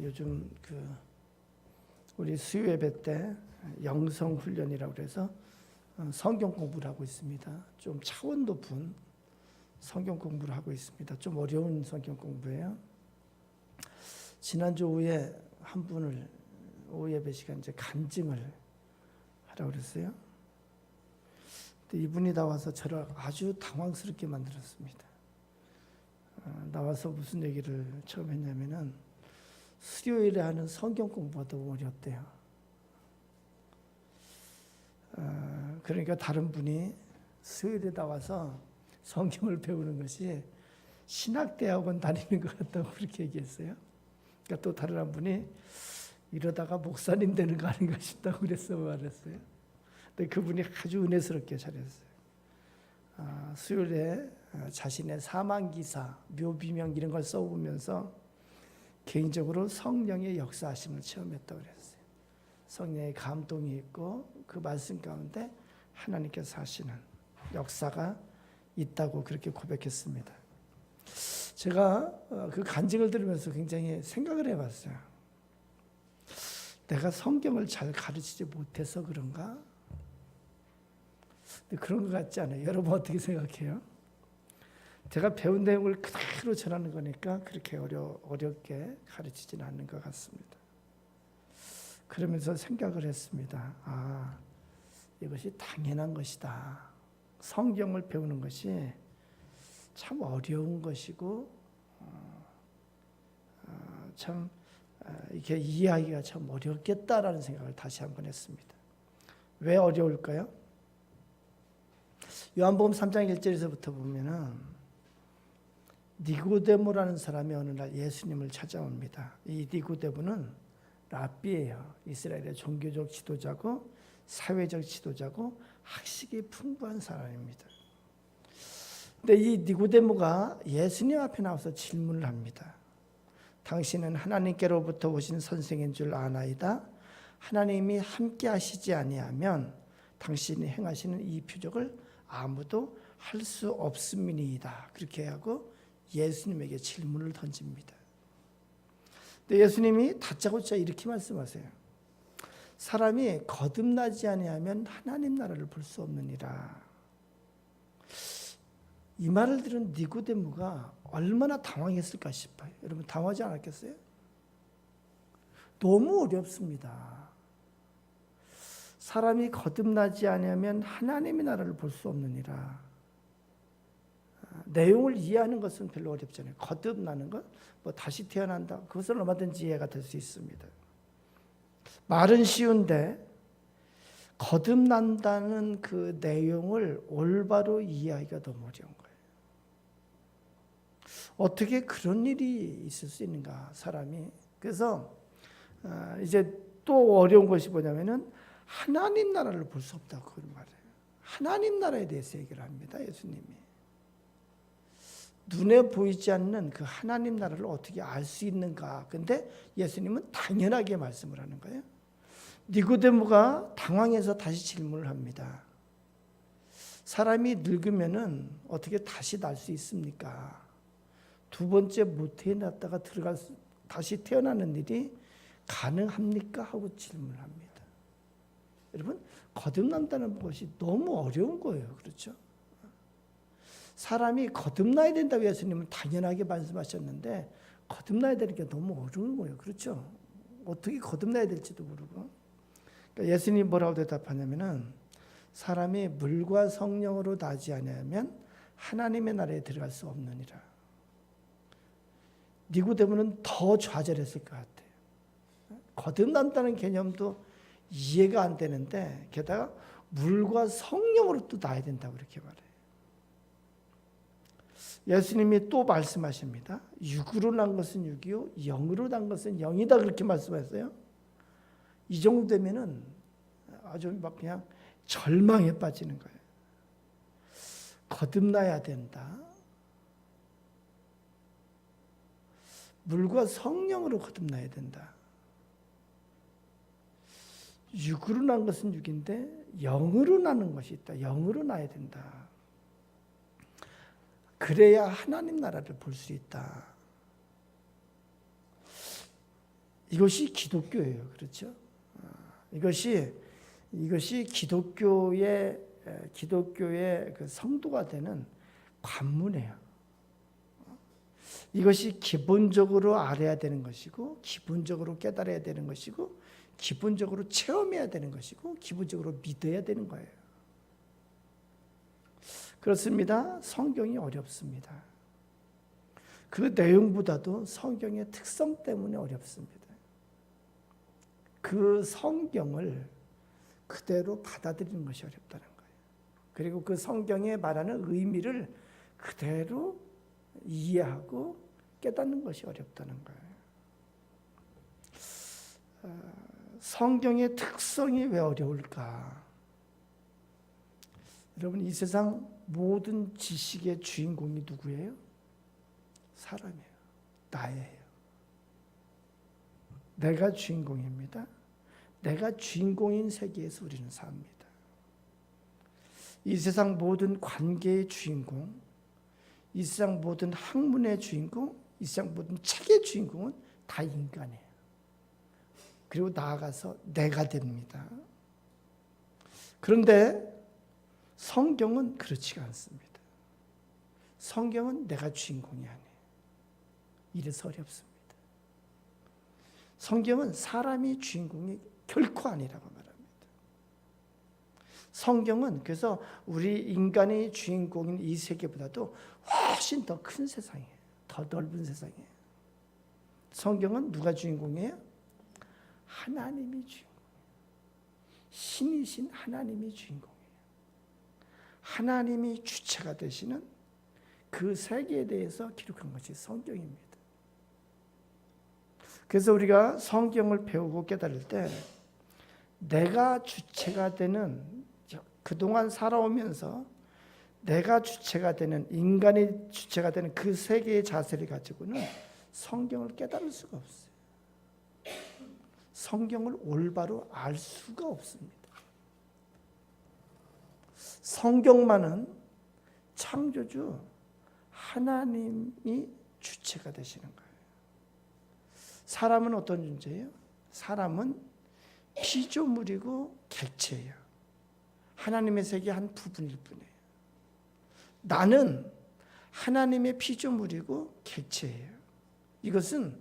요즘 우리 수요 예배 때 영성 훈련이라고 그래서 성경 공부를 하고 있습니다. 좀 차원 높은 성경 공부를 하고 있습니다. 좀 어려운 성경 공부예요. 지난주 오후에 한 분을 오후 예배 시간 이제 간증을 하라고 그랬어요. 근데 이분이 나와서 저를 아주 당황스럽게 만들었습니다. 나와서 무슨 얘기를 처음 했냐면은 수요일에 하는 성경 공부가 너무 어렵대요. 그러니까 다른 분이 수요일에 나와서 성경을 배우는 것이 신학대학원 다니는 것 같다고 그렇게 얘기했어요. 그러니까 또 다른 한 분이 이러다가 목사님 되는 거 아닌가 싶다고 말했어요. 근데 그분이 아주 은혜스럽게 잘했어요. 수요일에 자신의 사망기사, 묘비명 이런 걸 써보면서 개인적으로 성령의 역사하심을 체험했다고 그랬어요. 성령의 감동이 있고 그 말씀 가운데 하나님께서 하시는 역사가 있다고 그렇게 고백했습니다. 제가 그 간증을 들으면서 굉장히 생각을 해봤어요. 내가 성경을 잘 가르치지 못해서 그런가? 근데 그런 것 같지 않아요. 여러분 어떻게 생각해요? 제가 배운 내용을 그대로 전하는 거니까 그렇게 어렵게 가르치지는 않는 것 같습니다. 그러면서 생각을 했습니다. 이것이 당연한 것이다. 성경을 배우는 것이 참 어려운 것이고 참 이렇게 이해하기가 참 어렵겠다라는 생각을 다시 한번 했습니다. 왜 어려울까요? 요한복음 3장 1절에서부터 보면은 니고데모라는 사람이 어느 날 예수님을 찾아옵니다. 이 니고데모는 랍비예요. 이스라엘의 종교적 지도자고 사회적 지도자고 학식이 풍부한 사람입니다. 근데 이 니고데모가 예수님 앞에 나와서 질문을 합니다. 당신은 하나님께로부터 오신 선생인 줄 아나이다. 하나님이 함께 하시지 아니하면 당신이 행하시는 이 표적을 아무도 할 수 없음이니이다. 그렇게 하고 예수님에게 질문을 던집니다. 근데 예수님이 다짜고짜 이렇게 말씀하세요. 사람이 거듭나지 아니하면 하나님 나라를 볼 수 없느니라. 이 말을 들은 니고데모가 얼마나 당황했을까 싶어요. 여러분 당황하지 않았겠어요? 너무 어렵습니다. 사람이 거듭나지 아니하면 하나님의 나라를 볼 수 없느니라. 내용을 이해하는 것은 별로 어렵잖아요. 거듭나는 것, 다시 태어난다. 그것은 얼마든지 이해가 될 수 있습니다. 말은 쉬운데 거듭난다는 그 내용을 올바로 이해하기가 너무 어려운 거예요. 어떻게 그런 일이 있을 수 있는가, 사람이. 그래서 이제 또 어려운 것이 뭐냐면은 하나님 나라를 볼 수 없다고 그런 말이에요. 하나님 나라에 대해서 얘기를 합니다, 예수님이. 눈에 보이지 않는 그 하나님 나라를 어떻게 알 수 있는가. 근데 예수님은 당연하게 말씀을 하는 거예요. 니고데모가 당황해서 다시 질문을 합니다. 사람이 늙으면은 어떻게 다시 날 수 있습니까? 두 번째 못 태어났다가 다시 태어나는 일이 가능합니까? 하고 질문을 합니다. 여러분, 거듭난다는 것이 너무 어려운 거예요. 그렇죠? 사람이 거듭나야 된다고 예수님은 당연하게 말씀하셨는데 거듭나야 되는 게 너무 어려운 거예요. 그렇죠? 어떻게 거듭나야 될지도 모르고. 그러니까 예수님이 뭐라고 대답하냐면은 사람이 물과 성령으로 나지 아니하면 하나님의 나라에 들어갈 수 없느니라. 니고데모는 더 좌절했을 것 같아요. 거듭난다는 개념도 이해가 안 되는데 게다가 물과 성령으로 또 나야 된다고 그렇게 말해요. 예수님이 또 말씀하십니다. 육으로 난 것은 육이요 영으로 난 것은 영이다 그렇게 말씀하셨어요. 이 정도 되면은 아주 막 그냥 절망에 빠지는 거예요. 거듭나야 된다. 물과 성령으로 거듭나야 된다. 육으로 난 것은 육인데 영으로 나는 것이 있다. 영으로 나야 된다. 그래야 하나님 나라를 볼 수 있다. 이것이 기독교예요. 그렇죠? 이것이 기독교의 그 성도가 되는 관문이에요. 이것이 기본적으로 알아야 되는 것이고, 기본적으로 깨달아야 되는 것이고, 기본적으로 체험해야 되는 것이고, 기본적으로 믿어야 되는 거예요. 그렇습니다. 성경이 어렵습니다. 그 내용보다도 성경의 특성 때문에 어렵습니다. 그 성경을 그대로 받아들이는 것이 어렵다는 거예요. 그리고 그 성경에 말하는 의미를 그대로 이해하고 깨닫는 것이 어렵다는 거예요. 성경의 특성이 왜 어려울까? 여러분, 이 세상 모든 지식의 주인공이 누구예요? 사람이에요. 나예요. 내가 주인공입니다. 내가 주인공인 세계에서 우리는 삽니다. 이 세상 모든 관계의 주인공, 이 세상 모든 학문의 주인공, 이 세상 모든 책의 주인공은 다 인간이에요. 그리고 나아가서 내가 됩니다. 그런데 성경은 그렇지가 않습니다. 성경은 내가 주인공이 아니에요. 이래서 어렵습니다. 성경은 사람이 주인공이 결코 아니라고 말합니다. 성경은 그래서 우리 인간의 주인공인 이 세계보다도 훨씬 더 큰 세상이에요. 더 넓은 세상이에요. 성경은 누가 주인공이에요? 하나님이 주인공이에요. 신이신 하나님이 주인공이에요. 하나님이 주체가 되시는 그 세계에 대해서 기록한 것이 성경입니다. 그래서 우리가 성경을 배우고 깨달을 때 내가 주체가 되는, 그동안 살아오면서 내가 주체가 되는, 인간이 주체가 되는 그 세계의 자세를 가지고는 성경을 깨달을 수가 없어요. 성경을 올바로 알 수가 없습니다. 성경만은 창조주 하나님이 주체가 되시는 거예요. 사람은 어떤 존재예요? 사람은 피조물이고 객체예요. 하나님의 세계 한 부분일 뿐이에요. 나는 하나님의 피조물이고 객체예요. 이것은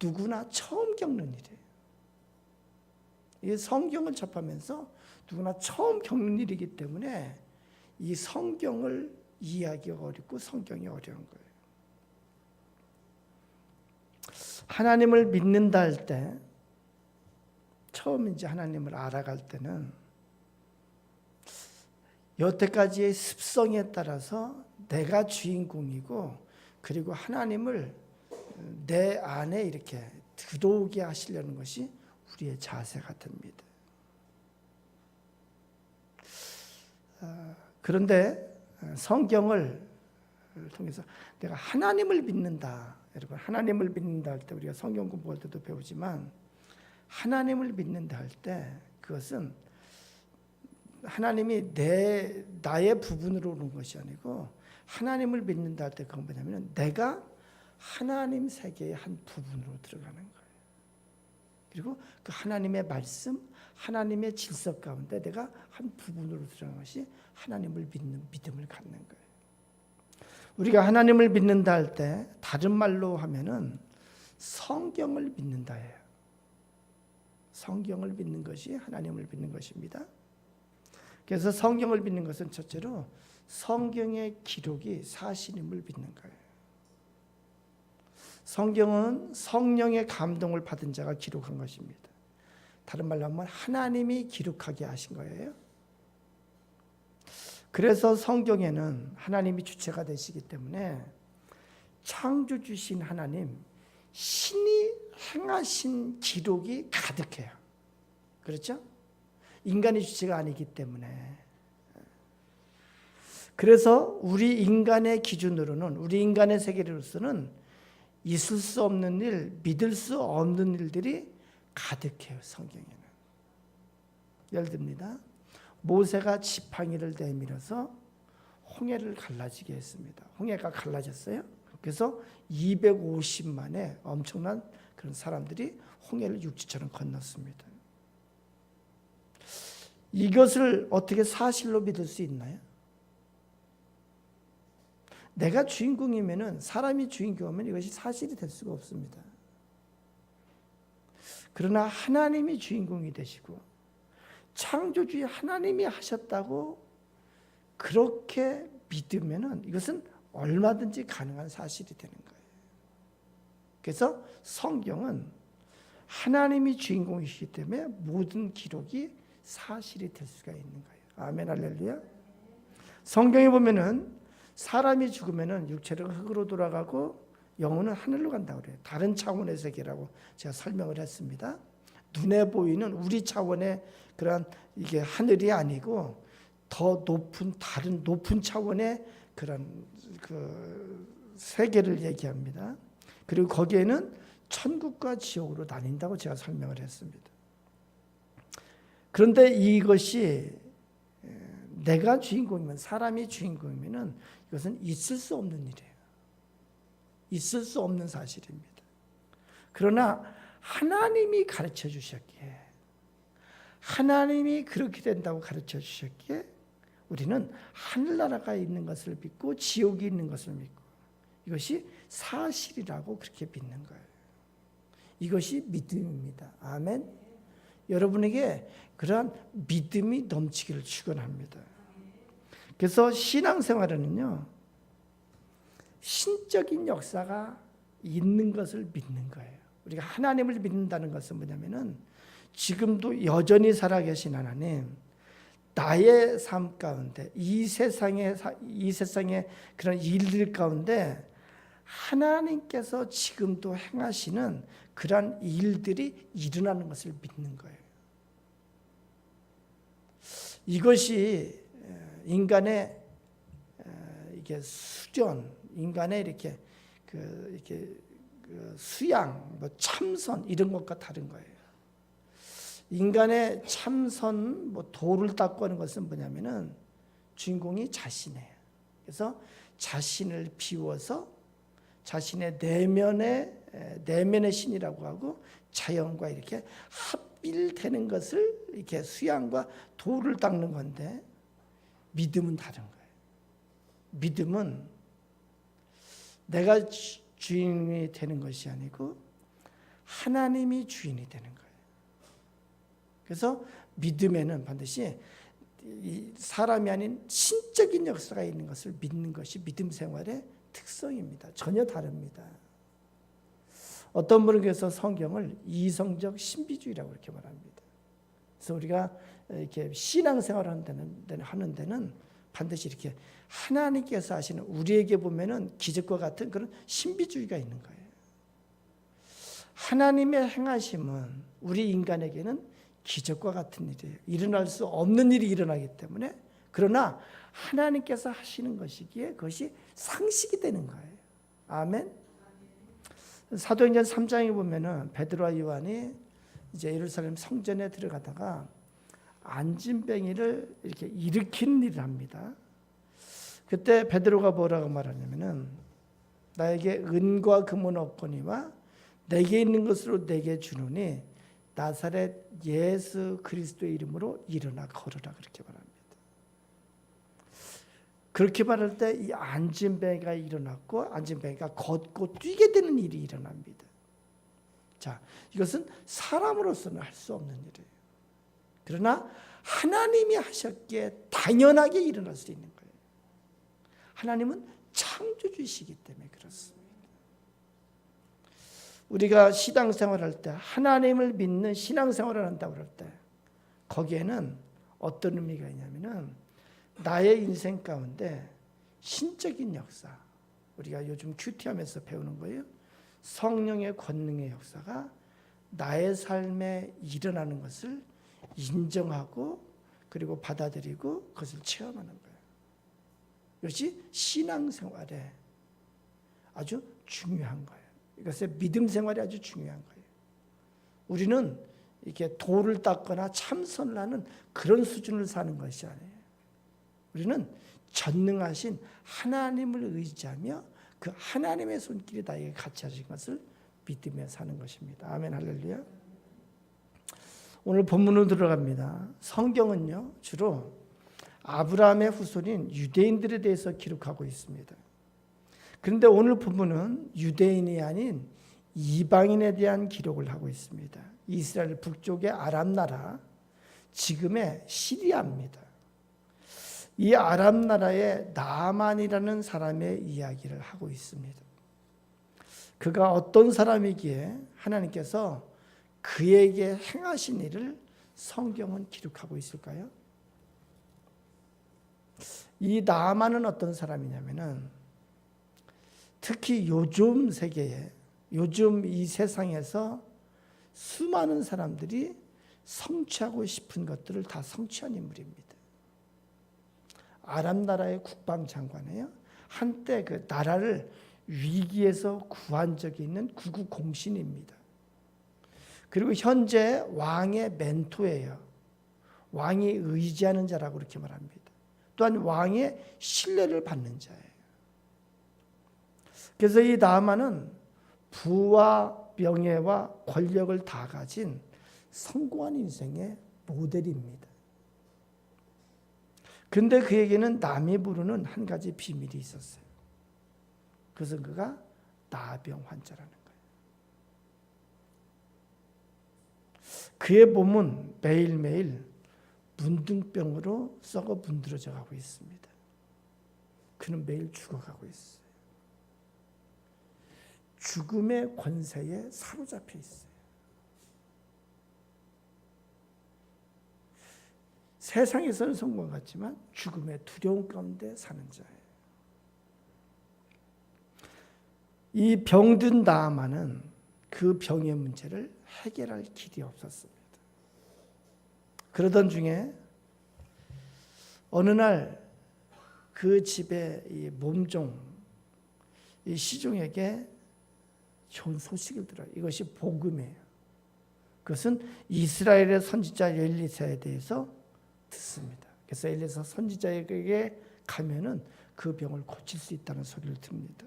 누구나 처음 겪는 일이에요. 이 성경을 접하면서 누구나 처음 겪는 일이기 때문에 이 성경을 이해하기가 어렵고 성경이 어려운 거예요. 하나님을 믿는다 할 때, 처음 이제 하나님을 알아갈 때는 여태까지의 습성에 따라서 내가 주인공이고, 그리고 하나님을 내 안에 이렇게 들어오게 하시려는 것이 우리의 자세가 됩니다. 그런데 성경을 통해서 내가 하나님을 믿는다. 여러분, 하나님을 믿는다 할 때 우리가 성경 공부할 때도 배우지만, 하나님을 믿는다 할 때 그것은 하나님이 나의 부분으로 오는 것이 아니고, 하나님을 믿는다 할 때 그건 뭐냐면 내가 하나님 세계의 한 부분으로 들어가는 거예요. 그리고 그 하나님의 말씀, 하나님의 질서 가운데 내가 한 부분으로 들어가는 것이 하나님을 믿는 믿음을 갖는 거예요. 우리가 하나님을 믿는다 할 때 다른 말로 하면은 성경을 믿는다예요. 성경을 믿는 것이 하나님을 믿는 것입니다. 그래서 성경을 믿는 것은 첫째로 성경의 기록이 사실임을 믿는 거예요. 성경은 성령의 감동을 받은 자가 기록한 것입니다. 다른 말로 하면 하나님이 기록하게 하신 거예요. 그래서 성경에는 하나님이 주체가 되시기 때문에 창조주신 하나님, 신이 행하신 기록이 가득해요. 그렇죠? 인간의 주체가 아니기 때문에. 그래서 우리 인간의 기준으로는, 우리 인간의 세계로서는 있을 수 없는 일, 믿을 수 없는 일들이 가득해요. 성경에는. 예를 듭니다. 모세가 지팡이를 내밀어서 홍해를 갈라지게 했습니다. 홍해가 갈라졌어요. 그래서 250만의 엄청난 그런 사람들이 홍해를 육지처럼 건넜습니다. 이것을 어떻게 사실로 믿을 수 있나요? 내가 주인공이면은, 사람이 주인공이면 이것이 사실이 될 수가 없습니다. 그러나 하나님이 주인공이 되시고 창조주의 하나님이 하셨다고 그렇게 믿으면은 이것은 얼마든지 가능한 사실이 되는 거예요. 그래서 성경은 하나님이 주인공이시기 때문에 모든 기록이 사실이 될 수가 있는 거예요. 아멘, 할렐루야. 성경에 보면은 사람이 죽으면은 육체는 흙으로 돌아가고 영혼은 하늘로 간다고 그래요. 다른 차원의 세계라고 제가 설명을 했습니다. 눈에 보이는 우리 차원의 그런 이게 하늘이 아니고 더 높은 다른 높은 차원의 그런 그 세계를 얘기합니다. 그리고 거기에는 천국과 지옥으로 나뉜다고 제가 설명을 했습니다. 그런데 이것이 내가 주인공이면, 사람이 주인공이면은 이것은 있을 수 없는 일이에요. 있을 수 없는 사실입니다. 그러나 하나님이 가르쳐 주셨기에, 하나님이 그렇게 된다고 가르쳐 주셨기에 우리는 하늘나라가 있는 것을 믿고 지옥이 있는 것을 믿고 이것이 사실이라고 그렇게 믿는 거예요. 이것이 믿음입니다. 아멘. 여러분에게 그러한 믿음이 넘치기를 축원합니다. 그래서 신앙생활에는요, 신적인 역사가 있는 것을 믿는 거예요. 우리가 하나님을 믿는다는 것은 뭐냐면은 지금도 여전히 살아계신 하나님, 나의 삶 가운데 이 세상의 그런 일들 가운데 하나님께서 지금도 행하시는 그러한 일들이 일어나는 것을 믿는 거예요. 이것이 인간의 이게 수련, 인간의 이렇게 수양, 뭐 참선 이런 것과 다른 거예요. 인간의 참선, 뭐 도를 닦고 하는 것은 뭐냐면은 주인공이 자신이에요. 그래서 자신을 비워서 자신의 내면의 신이라고 하고 자연과 이렇게 합일되는 것을 이렇게 수양과 도를 닦는 건데, 믿음은 다른 거예요. 믿음은 내가 주인이 되는 것이 아니고 하나님이 주인이 되는 거예요. 그래서 믿음에는 반드시 사람이 아닌 신적인 역사가 있는 것을 믿는 것이 믿음 생활의 특성입니다. 전혀 다릅니다. 어떤 분은 그래서 성경을 이성적 신비주의라고 이렇게 말합니다. 그래서 우리가 이렇게 신앙생활을 하는 데는 반드시 이렇게 하나님께서 하시는, 우리에게 보면은 기적과 같은 그런 신비주의가 있는 거예요. 하나님의 행하심은 우리 인간에게는 기적과 같은 일이에요. 일어날 수 없는 일이 일어나기 때문에, 그러나 하나님께서 하시는 것이기에 그것이 상식이 되는 거예요. 아멘. 사도행전 3장에 보면은 베드로와 요한이 이제 예루살렘 성전에 들어가다가 안진뱅이를 이렇게 일으키는 일을 합니다. 그때 베드로가 뭐라고 말하냐면은, 나에게 은과 금은 없거니와 내게 있는 것으로 내게 주노니 나사렛 예수 그리스도의 이름으로 일어나 걸으라, 그렇게 말합니다. 그렇게 말할 때 이 안진뱅이가 일어났고 안진뱅이가 걷고 뛰게 되는 일이 일어납니다. 자, 이것은 사람으로서는 할 수 없는 일이에요. 그러나 하나님이 하셨기에 당연하게 일어날 수 있는 거예요. 하나님은 창조주시기 때문에 그렇습니다. 우리가 신앙생활을 할 때, 하나님을 믿는 신앙생활을 한다고 그럴 때 거기에는 어떤 의미가 있냐면은 나의 인생 가운데 신적인 역사, 우리가 요즘 큐티하면서 배우는 거예요. 성령의 권능의 역사가 나의 삶에 일어나는 것을 인정하고 그리고 받아들이고 그것을 체험하는 거예요. 이것이 신앙생활에 아주 중요한 거예요. 이것의 믿음 생활이 아주 중요한 거예요. 우리는 이렇게 도를 닦거나 참선을 하는 그런 수준을 사는 것이 아니에요. 우리는 전능하신 하나님을 의지하며 그 하나님의 손길이 나에게 같이 하신 것을 믿으며 사는 것입니다. 아멘 할렐루야. 오늘 본문으로 들어갑니다. 성경은요 주로 아브라함의 후손인 유대인들에 대해서 기록하고 있습니다. 그런데 오늘 본문은 유대인이 아닌 이방인에 대한 기록을 하고 있습니다. 이스라엘 북쪽의 아람 나라, 지금의 시리아입니다. 이 아람 나라의 나아만이라는 사람의 이야기를 하고 있습니다. 그가 어떤 사람이기에 하나님께서 그에게 행하신 일을 성경은 기록하고 있을까요? 이 나아만은 어떤 사람이냐면은 특히 요즘 세계에, 요즘 이 세상에서 수많은 사람들이 성취하고 싶은 것들을 다 성취한 인물입니다. 아람 나라의 국방장관이에요. 한때 그 나라를 위기에서 구한 적이 있는 구국공신입니다. 그리고 현재 왕의 멘토예요. 왕이 의지하는 자라고 그렇게 말합니다. 또한 왕의 신뢰를 받는 자예요. 그래서 이 나아만은 부와 명예와 권력을 다 가진 성공한 인생의 모델입니다. 그런데 그에게는 남이 부르는 한 가지 비밀이 있었어요. 그것은 그가 나병 환자라는 거예요. 그의 몸은 매일매일 문둥병으로 썩어 문드러져 가고 있습니다. 그는 매일 죽어가고 있어요. 죽음의 권세에 사로잡혀 있어요. 세상에서는 성공 같지만 죽음의 두려움 가운데 사는 자예요. 이 병든 나아만은 그 병의 문제를 해결할 길이 없었습니다. 그러던 중에 어느 날 그 집의 이 몸종, 이 시종에게 좋은 소식을 들어요. 이것이 복음이에요. 그것은 이스라엘의 선지자 엘리사에 대해서 듣습니다. 그래서 엘리사 선지자에게 가면은 그 병을 고칠 수 있다는 소리를 듭니다.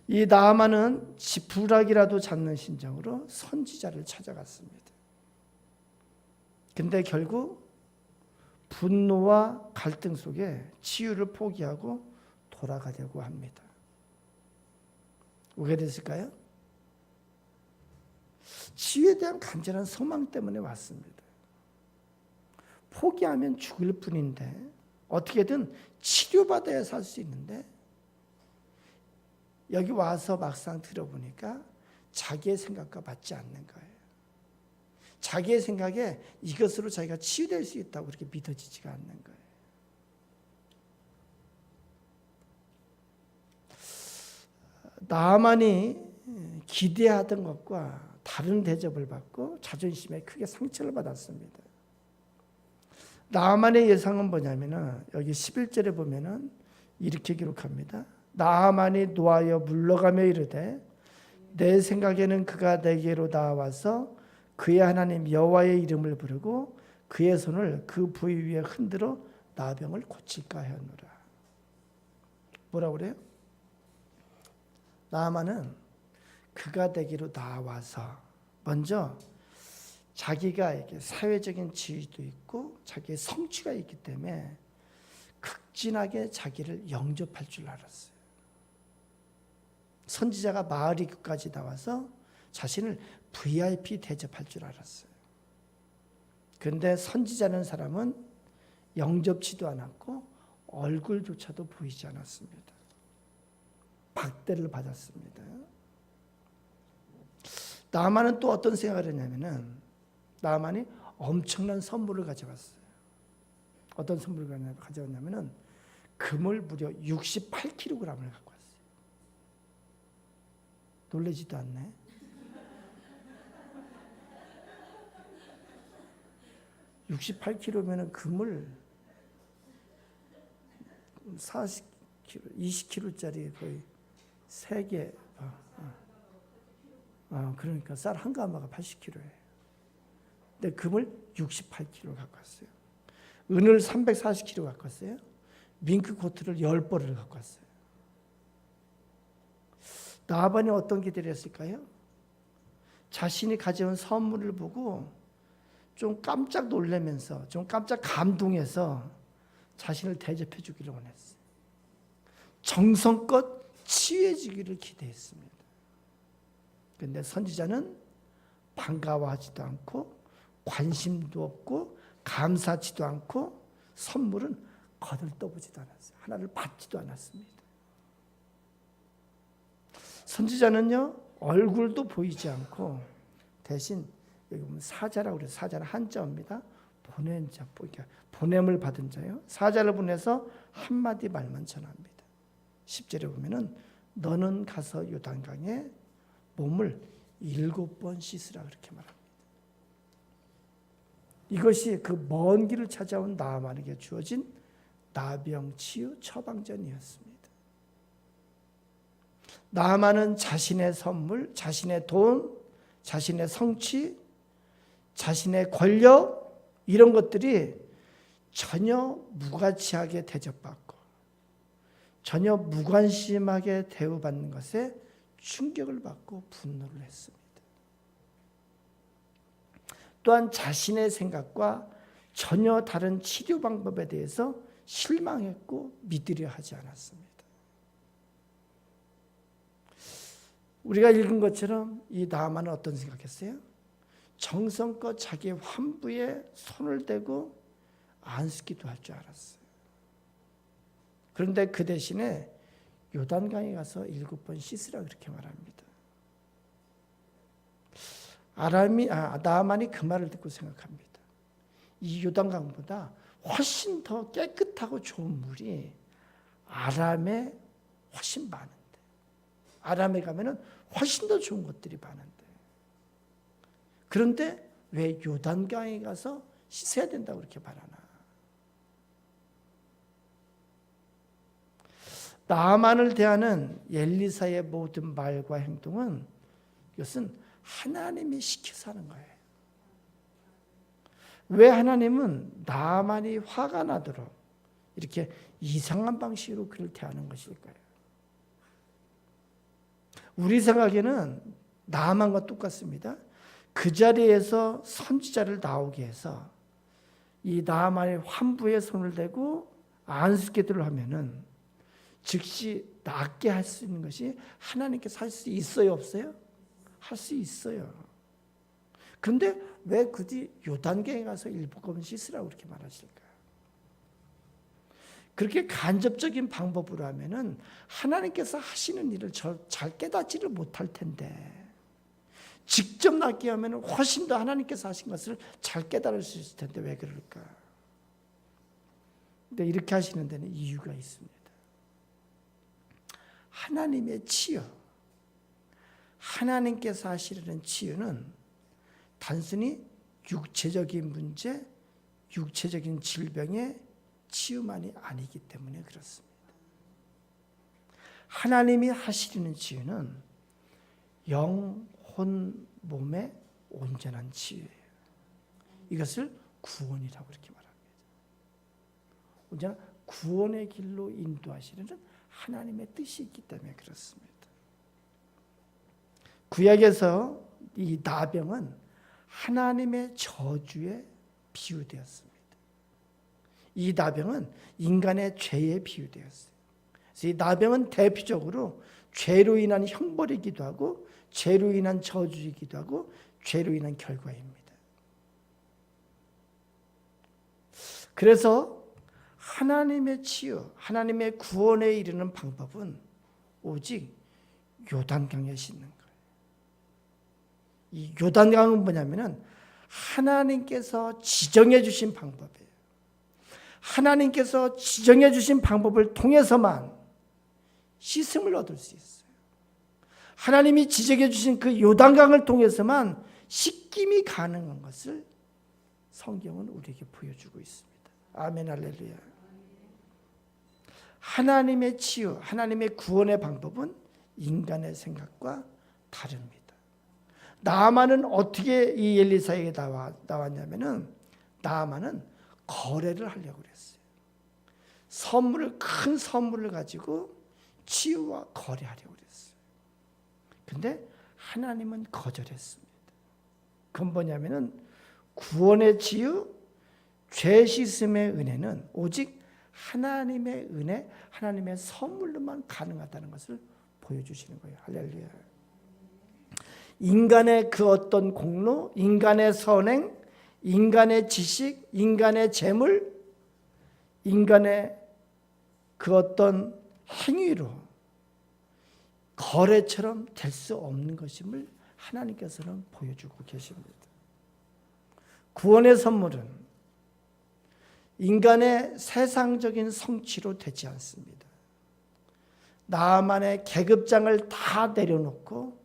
이 나아만은 지푸라기라도 잡는 심정으로 선지자를 찾아갔습니다. 근데 결국 분노와 갈등 속에 치유를 포기하고 돌아가려고 합니다. 왜 됐을까요? 치유에 대한 간절한 소망 때문에 왔습니다. 포기하면 죽을 뿐인데 어떻게든 치료받아야 살 수 있는데 여기 와서 막상 들어보니까 자기의 생각과 맞지 않는 거예요. 자기의 생각에 이것으로 자기가 치유될 수 있다고 그렇게 믿어지지가 않는 거예요. 나아만이 기대하던 것과 다른 대접을 받고 자존심에 크게 상처를 받았습니다. 나아만의 예상은 뭐냐면은 여기 11절에 보면은 이렇게 기록합니다. 나아만이 노하여 물러가며 이르되 내 생각에는 그가 내게로 나와서 그의 하나님 여호와의 이름을 부르고 그의 손을 그 부위 위에 흔들어 나병을 고칠까 하노라. 뭐라고 그래요? 나아만은 그가 되기로 나와서 먼저 자기가 이렇게 사회적인 지위도 있고 자기의 성취가 있기 때문에 극진하게 자기를 영접할 줄 알았어요. 선지자가 마을 입구까지 나와서 자신을 VIP 대접할 줄 알았어요. 그런데 선지자는 사람은 영접치도 않았고 얼굴조차도 보이지 않았습니다. 박대를 받았습니다. 나아만은 또 어떤 생각을 했냐면은 나아만이 엄청난 선물을 가져왔어요. 어떤 선물을 가져왔냐면은 금을 무려 68kg을 갖고 왔어요. 놀라지도 않네. 68kg면은 금을 40kg, 20kg짜리 거의 3개. 그러니까 쌀 한 가마가 80kg예요. 근데 금을 68kg 갖고 왔어요. 은을 340kg 갖고 왔어요. 밍크 코트를 10벌을 갖고 왔어요. 나반이 어떤 기대를 했을까요? 자신이 가져온 선물을 보고 좀 깜짝 놀라면서 좀 깜짝 감동해서 자신을 대접해 주기를 원했어요. 정성껏 치유해 주기를 기대했습니다. 그런데 선지자는 반가워하지도 않고 관심도 없고 감사하지도 않고 선물은 거들떠보지도 않았어요. 하나를 받지도 않았습니다. 선지자는요, 얼굴도 보이지 않고 대신 여기 보면 사자라고 그래요. 사자는 한자어입니다. 보낸 자, 보냄을 받은 자요. 사자를 보내서 한마디 말만 전합니다. 10절에 보면은 너는 가서 요단강에 몸을 7번 씻으라 그렇게 말합니다. 이것이 그 먼 길을 찾아온 나아만에게 주어진 나병 치유 처방전이었습니다. 나아만은 자신의 선물, 자신의 돈, 자신의 성취, 자신의 권력 이런 것들이 전혀 무가치하게 대접받고 전혀 무관심하게 대우받는 것에 충격을 받고 분노를 했습니다. 또한 자신의 생각과 전혀 다른 치료 방법에 대해서 실망했고 믿으려 하지 않았습니다. 우리가 읽은 것처럼 이 나아만은 어떤 생각했어요? 정성껏 자기 환부에 손을 대고 안수기도 할 줄 알았어요. 그런데 그 대신에 요단강에 가서 7번 씻으라 그렇게 말합니다. 나아만이 그 말을 듣고 생각합니다. 이 요단강보다 훨씬 더 깨끗하고 좋은 물이 아람에 훨씬 많은데, 아람에 가면은 훨씬 더 좋은 것들이 많은데, 그런데 왜 요단강에 가서 씻어야 된다고 그렇게 말하나? 나아만을 대하는 엘리사의 모든 말과 행동은 이것은 하나님이 시켜서 하는 거예요. 왜 하나님은 나아만이 화가 나도록 이렇게 이상한 방식으로 그를 대하는 것일까요? 우리 생각에는 나아만과 똑같습니다. 그 자리에서 선지자를 나오게 해서 이 나아만의 환부에 손을 대고 안수기도를 하면은 즉시 낫게 할 수 있는 것이 하나님께서 할 수 있어요, 없어요? 할 수 있어요. 그런데 왜 굳이 요단강에 가서 7번 씻으라고 그렇게 말하실까요? 그렇게 간접적인 방법으로 하면은 하나님께서 하시는 일을 잘 깨닫지를 못할 텐데, 직접 낫게 하면은 훨씬 더 하나님께서 하신 것을 잘 깨달을 수 있을 텐데 왜 그럴까? 근데 이렇게 하시는 데는 이유가 있습니다. 하나님의 치유, 하나님께서 하시려는 치유는 단순히 육체적인 문제, 육체적인 질병의 치유만이 아니기 때문에 그렇습니다. 하나님이 하시려는 치유는 영, 혼, 몸의 온전한 치유예요. 이것을 구원이라고 이렇게 말합니다. 온전한 구원의 길로 인도하시려는 하나님의 뜻이 있기 때문에 그렇습니다. 구약에서 이 나병은 하나님의 저주에 비유되었습니다. 이 나병은 인간의 죄에 비유되었어요. 그래서 이 나병은 대표적으로 죄로 인한 형벌이기도 하고 죄로 인한 저주이기도 하고 죄로 인한 결과입니다. 그래서 하나님의 치유, 하나님의 구원에 이르는 방법은 오직 요단강에 씻는 거예요. 이 요단강은 뭐냐면은 하나님께서 지정해 주신 방법이에요. 하나님께서 지정해 주신 방법을 통해서만 씻음을 얻을 수 있어요. 하나님이 지정해 주신 그 요단강을 통해서만 씻김이 가능한 것을 성경은 우리에게 보여주고 있습니다. 아멘, 할렐루야. 하나님의 치유, 하나님의 구원의 방법은 인간의 생각과 다릅니다. 나아만은 어떻게 이 엘리사에게 나왔냐면은 나아만은 거래를 하려고 그랬어요. 큰 선물을 가지고 치유와 거래하려고 그랬어요. 근데 하나님은 거절했습니다. 그건 뭐냐면은 구원의 치유, 죄 씻음의 은혜는 오직 하나님의 은혜, 하나님의 선물로만 가능하다는 것을 보여주시는 거예요. 할렐루야. 인간의 그 어떤 공로, 인간의 선행, 인간의 지식, 인간의 재물, 인간의 그 어떤 행위로 거래처럼 될 수 없는 것임을 하나님께서는 보여주고 계십니다. 구원의 선물은 인간의 세상적인 성취로 되지 않습니다. 나만의 계급장을 다 내려놓고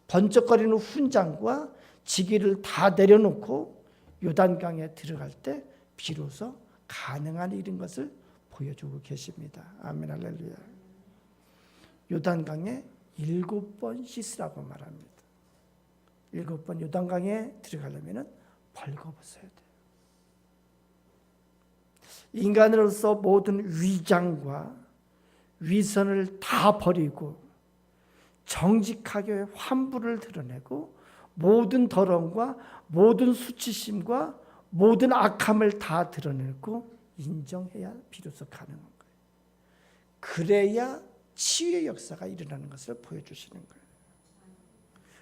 번쩍거리는 훈장과 직위를 다 내려놓고 요단강에 들어갈 때 비로소 가능한 일인 것을 보여주고 계십니다. 아멘 할렐루야. 요단강에 7번 씻으라고 말합니다. 7번 요단강에 들어가려면 벌거벗어야 돼요. 인간으로서 모든 위장과 위선을 다 버리고 정직하게 환부를 드러내고 모든 더러움과 모든 수치심과 모든 악함을 다 드러내고 인정해야 비로소 가능한 거예요. 그래야 치유의 역사가 일어나는 것을 보여주시는 거예요.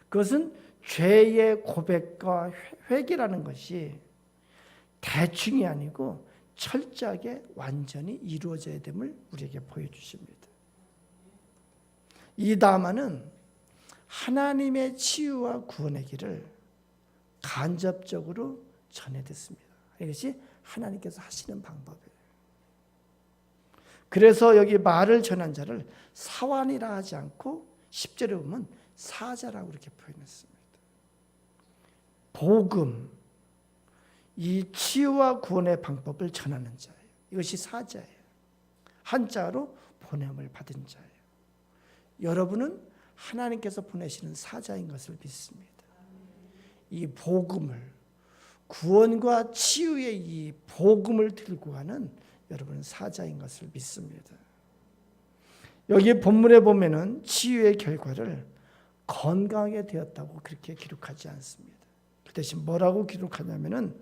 그것은 죄의 고백과 회개라는 것이 대충이 아니고 철저하게 완전히 이루어져야 됨을 우리에게 보여주십니다. 이 다마는 하나님의 치유와 구원의 길을 간접적으로 전해듣습니다. 이것이 하나님께서 하시는 방법이에요. 그래서 여기 말을 전한 자를 사환이라 하지 않고 10절에 보면 사자라고 이렇게 표현했습니다. 복음, 이 치유와 구원의 방법을 전하는 자예요. 이것이 사자예요. 한자로 보냄을 받은 자예요. 여러분은 하나님께서 보내시는 사자인 것을 믿습니다. 이 복음을, 구원과 치유의 이 복음을 들고 가는 여러분은 사자인 것을 믿습니다. 여기 본문에 보면은 치유의 결과를 건강하게 되었다고 그렇게 기록하지 않습니다. 그 대신 뭐라고 기록하냐면은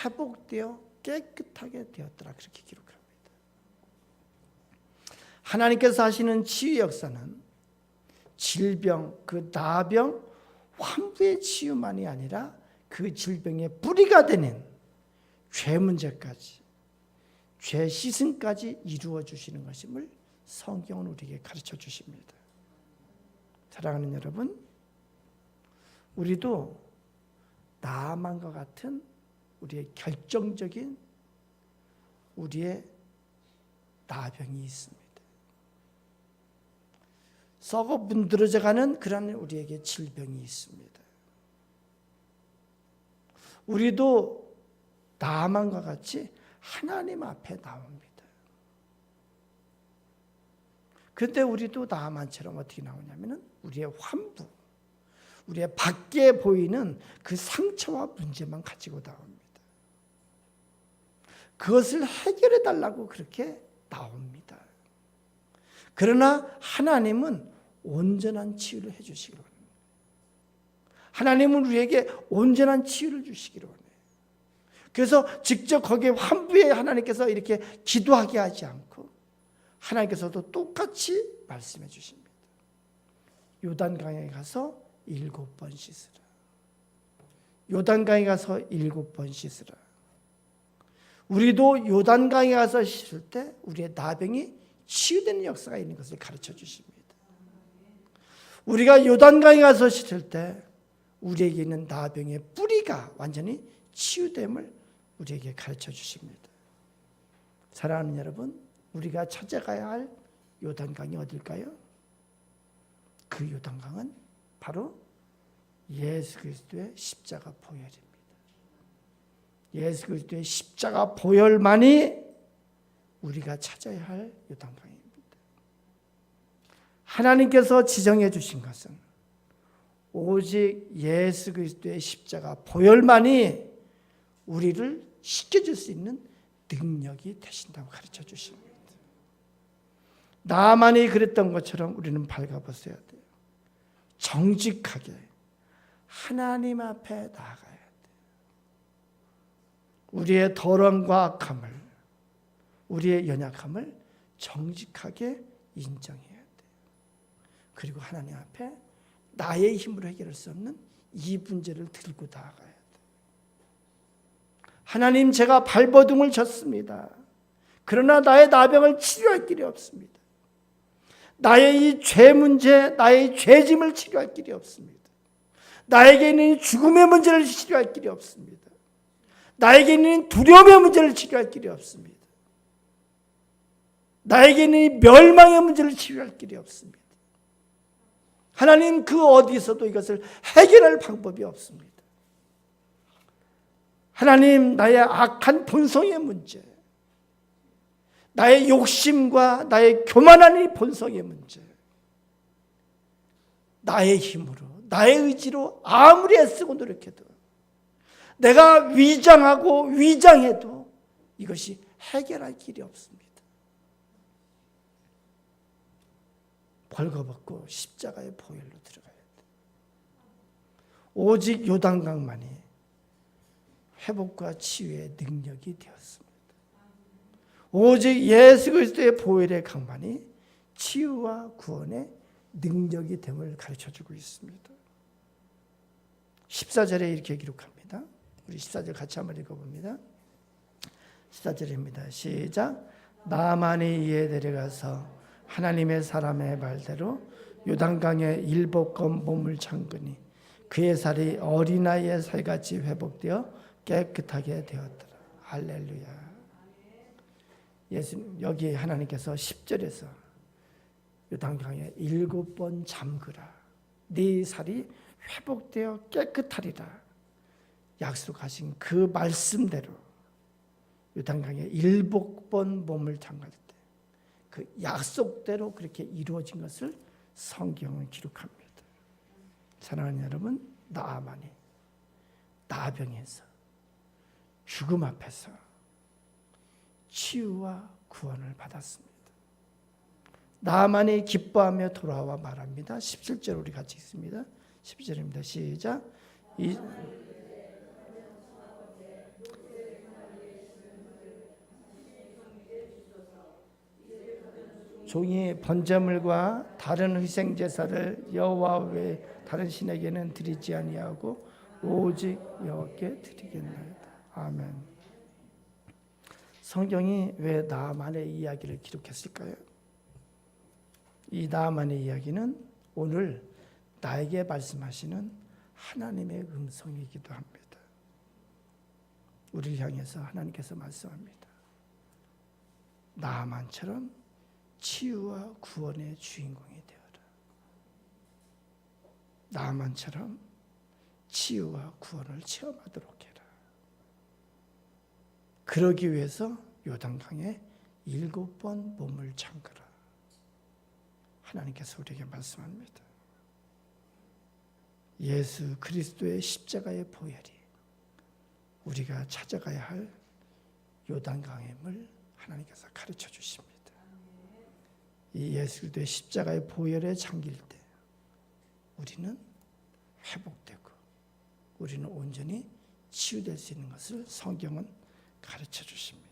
회복되어 깨끗하게 되었더라 그렇게 기록합니다. 하나님께서 하시는 치유 역사는 질병, 그 나병, 환부의 치유만이 아니라 그 질병의 뿌리가 되는 죄 문제까지, 죄 씻음까지 이루어 주시는 것임을 성경은 우리에게 가르쳐 주십니다. 사랑하는 여러분, 우리도 나만과 같은 우리의 결정적인 우리의 나병이 있습니다. 썩어 문드러져가는 그런 우리에게 질병이 있습니다. 우리도 나만과 같이 하나님 앞에 나옵니다. 그런데 우리도 나만처럼 어떻게 나오냐면 우리의 환부, 우리의 밖에 보이는 그 상처와 문제만 가지고 나옵니다. 그것을 해결해 달라고 그렇게 나옵니다. 그러나 하나님은 온전한 치유를 해주시기로 합니다. 하나님은 우리에게 온전한 치유를 주시기로 합니다. 그래서 직접 거기에 환부에 하나님께서 이렇게 기도하게 하지 않고 하나님께서도 똑같이 말씀해 주십니다. 요단강에 가서 7번 씻으라. 요단강에 가서 7번 씻으라. 우리도 요단강에 가서 씻을 때 우리의 나병이 치유되는 역사가 있는 것을 가르쳐 주십니다. 우리가 요단강에 가서 씻을 때 우리에게 있는 나병의 뿌리가 완전히 치유됨을 우리에게 가르쳐 주십니다. 사랑하는 여러분, 우리가 찾아가야 할 요단강이 어딜까요? 그 요단강은 바로 예수 그리스도의 십자가 보혈입니다. 예수 그리스도의 십자가 보혈만이 우리가 찾아야 할 요단강입니다. 하나님께서 지정해 주신 것은 오직 예수 그리스도의 십자가 보혈만이 우리를 씻겨줄 수 있는 능력이 되신다고 가르쳐 주십니다. 나만이 그랬던 것처럼 우리는 발가벗어야 돼요. 정직하게 하나님 앞에 나아가야 돼. 우리의 더러움과 악함을, 우리의 연약함을 정직하게 인정해야 돼. 그리고 하나님 앞에 나의 힘으로 해결할 수 없는 이 문제를 들고 나아가야 돼. 하나님, 제가 발버둥을 쳤습니다. 그러나 나의 나병을 치료할 길이 없습니다. 나의 이 죄 문제, 나의 죄짐을 치료할 길이 없습니다. 나에게 있는 죽음의 문제를 치료할 길이 없습니다. 나에게 있는 두려움의 문제를 치료할 길이 없습니다. 나에게 있는 멸망의 문제를 치료할 길이 없습니다. 하나님, 그 어디서도 이것을 해결할 방법이 없습니다. 하나님, 나의 악한 본성의 문제, 나의 욕심과 나의 교만한 이 본성의 문제, 나의 힘으로, 나의 의지로 아무리 애쓰고 노력해도, 내가 위장하고 위장해도 이것이 해결할 길이 없습니다. 벌거벗고 십자가의 보혈로 들어가야 돼. 오직 요단강만이 회복과 치유의 능력이 되었습니다. 오직 예수 그리스도의 보혈의 강만이 치유와 구원의 능력이 됨을 가르쳐주고 있습니다. 14절에 이렇게 기록합니다. 우리 14절 같이 한번 읽어봅니다. 14절입니다. 시작. 나만이 이에 데려가서 하나님의 사람의 말대로 요단강에 일곱번 몸을 잠그니 그의 살이 어린아이의 살같이 회복되어 깨끗하게 되었더라. 할렐루야. 예수님, 여기 하나님께서 10절에서 요단강에 7번 잠그라. 네 살이 회복되어 깨끗하리라. 약속하신 그 말씀대로 요단강에 7번 몸을 잠갈 때 그 약속대로 그렇게 이루어진 것을 성경은 기록합니다. 사랑하는 여러분, 나아만이 나병에서 죽음 앞에서 치유와 구원을 받았습니다. 나아만이 기뻐하며 돌아와 말합니다. 17절 우리 같이 읽습니다. 12절입니다. 시작. 종이 번제물과 다른 희생 제사를 여호와 외에 다른 신에게는 드리지 아니하고 오직 여호와께 드리겠나이다. 아멘. 성경이 왜 나아만의 이야기를 기록했을까요? 이 나아만의 이야기는 오늘 나에게 말씀하시는 하나님의 음성이기도 합니다. 우리를 향해서 하나님께서 말씀합니다. 나아만처럼 치유와 구원의 주인공이 되어라. 나아만처럼 치유와 구원을 체험하도록 해라. 그러기 위해서 요단강에 7번 몸을 잠그라. 하나님께서 우리에게 말씀합니다. 예수 그리스도의 십자가의 보혈이 우리가 찾아가야 할 요단강임을 하나님께서 가르쳐 주십니다. 이 예수 그리스도의 십자가의 보혈에 잠길 때 우리는 회복되고 우리는 온전히 치유될 수 있는 것을 성경은 가르쳐 주십니다.